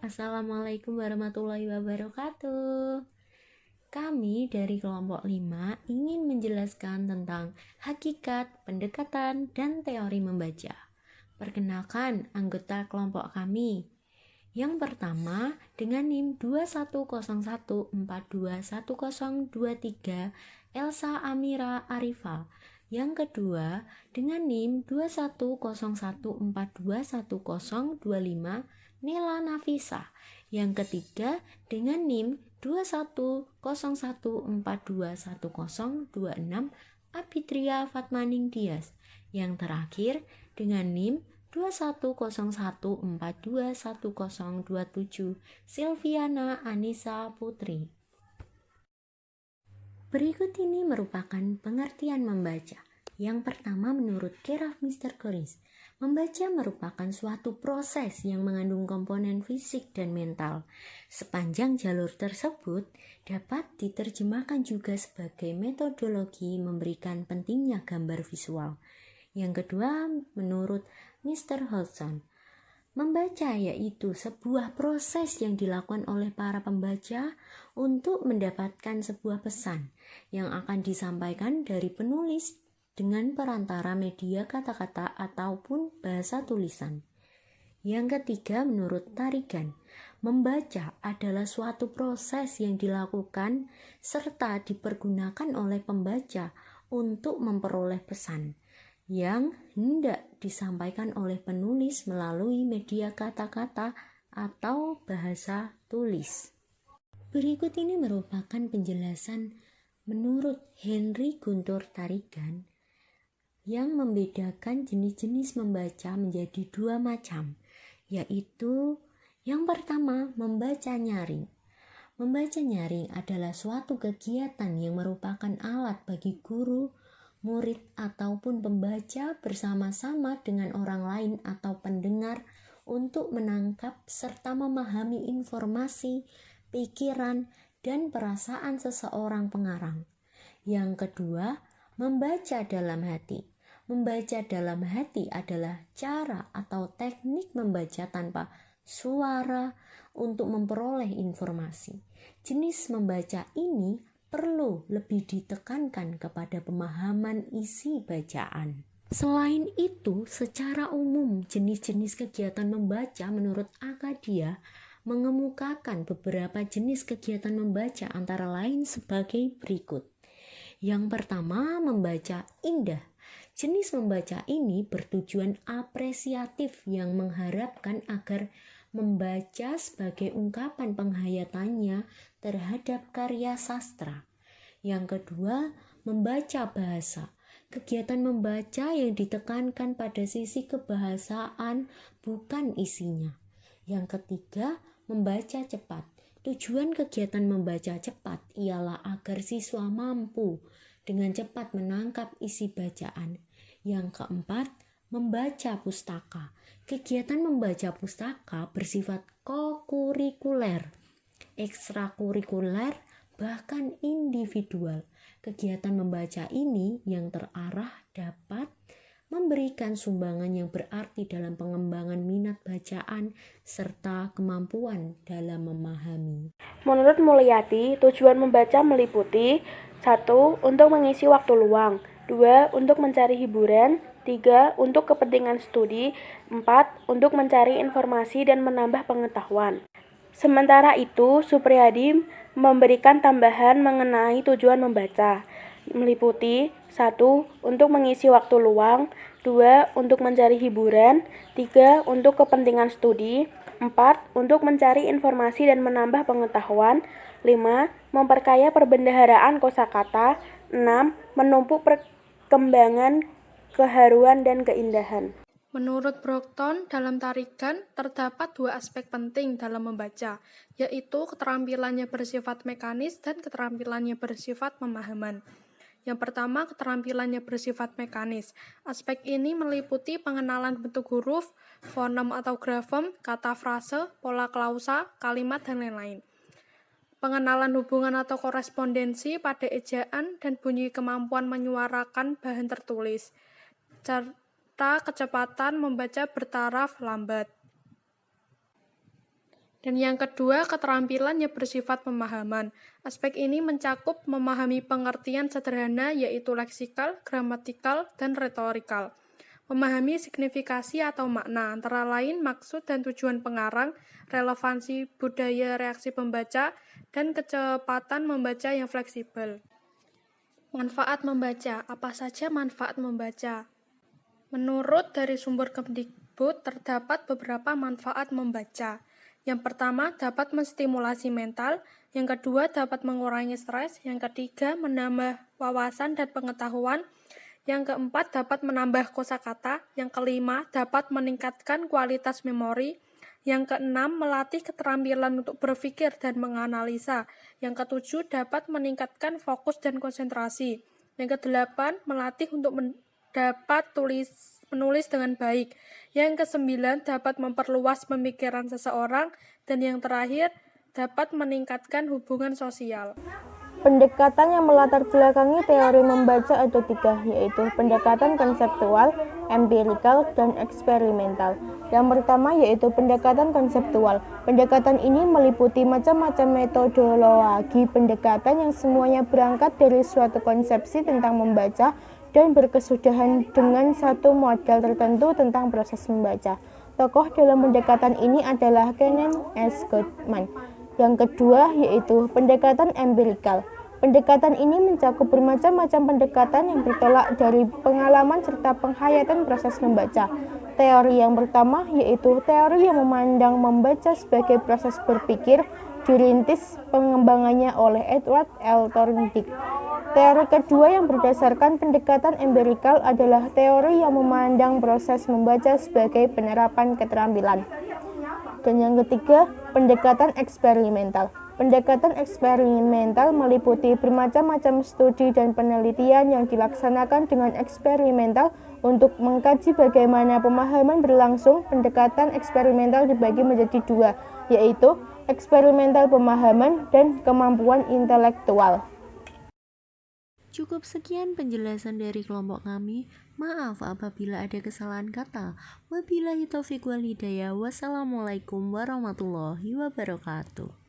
Assalamualaikum warahmatullahi wabarakatuh. Kami dari kelompok 5 ingin menjelaskan tentang hakikat, pendekatan, dan teori membaca. Perkenalkan anggota kelompok kami. Yang pertama dengan NIM 2101421023 Elsa Amira Arifa. Yang kedua dengan NIM 2101421025 Nela Nafisa. Yang ketiga dengan NIM 2101421026 Abitria Fatmaning Dias. Yang terakhir dengan NIM 2101421027 Silviana Anissa Putri. Berikut ini merupakan pengertian membaca. Yang pertama menurut Keraf Mr. Coris, membaca merupakan suatu proses yang mengandung komponen fisik dan mental. Sepanjang jalur tersebut dapat diterjemahkan juga sebagai metodologi memberikan pentingnya gambar visual. Yang kedua menurut Mr. Hodgson, membaca yaitu sebuah proses yang dilakukan oleh para pembaca untuk mendapatkan sebuah pesan yang akan disampaikan dari penulis dengan perantara media kata-kata ataupun bahasa tulisan. Yang ketiga menurut Tarigan, membaca adalah suatu proses yang dilakukan serta dipergunakan oleh pembaca untuk memperoleh pesan yang hendak disampaikan oleh penulis melalui media kata-kata atau bahasa tulis. Berikut ini merupakan penjelasan menurut Henry Guntur Tarigan yang membedakan jenis-jenis membaca menjadi dua macam, yaitu yang pertama membaca nyaring. Membaca nyaring adalah suatu kegiatan yang merupakan alat bagi guru, murid ataupun pembaca bersama-sama dengan orang lain atau pendengar untuk menangkap serta memahami informasi, pikiran, dan perasaan seseorang pengarang. Yang kedua, membaca dalam hati. Membaca dalam hati adalah cara atau teknik membaca tanpa suara untuk memperoleh informasi. Jenis membaca ini perlu lebih ditekankan kepada pemahaman isi bacaan. Selain itu, secara umum jenis-jenis kegiatan membaca menurut Akadia mengemukakan beberapa jenis kegiatan membaca antara lain sebagai berikut. Yang pertama, membaca indah. Jenis membaca ini bertujuan apresiatif yang mengharapkan agar membaca sebagai ungkapan penghayatannya terhadap karya sastra. Yang kedua, membaca bahasa. Kegiatan membaca yang ditekankan pada sisi kebahasaan bukan isinya. Yang ketiga, membaca cepat. Tujuan kegiatan membaca cepat ialah agar siswa mampu dengan cepat menangkap isi bacaan. Yang keempat, membaca pustaka. Kegiatan membaca pustaka bersifat kokurikuler, ekstrakurikuler, bahkan individual. Kegiatan membaca ini yang terarah dapat memberikan sumbangan yang berarti dalam pengembangan minat bacaan serta kemampuan dalam memahami. Menurut Mulyati, tujuan membaca meliputi 1. Untuk mengisi waktu luang, 2. Untuk mencari hiburan, 3. Untuk kepentingan studi, 4. Untuk mencari informasi dan menambah pengetahuan. Sementara itu, Supriyadi memberikan tambahan mengenai tujuan membaca, meliputi 1. Untuk mengisi waktu luang, 2. Untuk mencari hiburan, 3. Untuk kepentingan studi, 4. Untuk mencari informasi dan menambah pengetahuan, 5. Memperkaya perbendaharaan kosakata, 6. Menumpuk perkembangan keharuan dan keindahan. Menurut Brockton, dalam tarikan terdapat dua aspek penting dalam membaca, yaitu keterampilannya bersifat mekanis dan keterampilannya bersifat pemahaman. Yang pertama, keterampilannya bersifat mekanis. Aspek ini meliputi pengenalan bentuk huruf, fonem atau grafem, kata frase, pola klausa, kalimat, dan lain-lain. Pengenalan hubungan atau korespondensi pada ejaan dan bunyi kemampuan menyuarakan bahan tertulis. Serta kecepatan membaca bertaraf lambat. Dan yang kedua, keterampilan yang bersifat pemahaman. Aspek ini mencakup memahami pengertian sederhana yaitu leksikal, gramatikal, dan retorikal. Memahami signifikasi atau makna, antara lain maksud dan tujuan pengarang, relevansi budaya reaksi pembaca, dan kecepatan membaca yang fleksibel. Manfaat membaca. Apa saja manfaat membaca? Menurut dari sumber Kemdikbud, terdapat beberapa manfaat membaca. Yang pertama, dapat menstimulasi mental. Yang kedua, dapat mengurangi stres. Yang ketiga, menambah wawasan dan pengetahuan. Yang keempat, dapat menambah kosakata. Yang kelima, dapat meningkatkan kualitas memori. Yang keenam, melatih keterampilan untuk berpikir dan menganalisa. Yang ketujuh, dapat meningkatkan fokus dan konsentrasi. Yang kedelapan, melatih untuk dapat menulis dengan baik. Yang kesembilan, dapat memperluas pemikiran seseorang. Dan yang terakhir, dapat meningkatkan hubungan sosial. Pendekatan yang melatar belakangi teori membaca ada 3, yaitu pendekatan konseptual, empirikal, dan eksperimental. Yang pertama yaitu pendekatan konseptual. Pendekatan ini meliputi macam-macam metodologi pendekatan yang semuanya berangkat dari suatu konsepsi tentang membaca dan berkesudahan dengan satu model tertentu tentang proses membaca. Tokoh dalam pendekatan ini adalah Kenneth S. Goodman. Yang kedua yaitu pendekatan empirikal. Pendekatan ini mencakup bermacam-macam pendekatan yang bertolak dari pengalaman serta penghayatan proses membaca. Teori yang pertama yaitu teori yang memandang membaca sebagai proses berpikir, dirintis pengembangannya oleh Edward L. Thorndike. Teori kedua yang berdasarkan pendekatan empirikal adalah teori yang memandang proses membaca sebagai penerapan keterampilan. Dan yang ketiga, pendekatan eksperimental. Pendekatan eksperimental meliputi bermacam-macam studi dan penelitian yang dilaksanakan dengan eksperimental untuk mengkaji bagaimana pemahaman berlangsung. Pendekatan eksperimental dibagi menjadi 2, yaitu eksperimental pemahaman dan kemampuan intelektual. Cukup sekian penjelasan dari kelompok kami. Maaf apabila ada kesalahan kata. Wabillahi taufiq wal hidayah. Wassalamualaikum warahmatullahi wabarakatuh.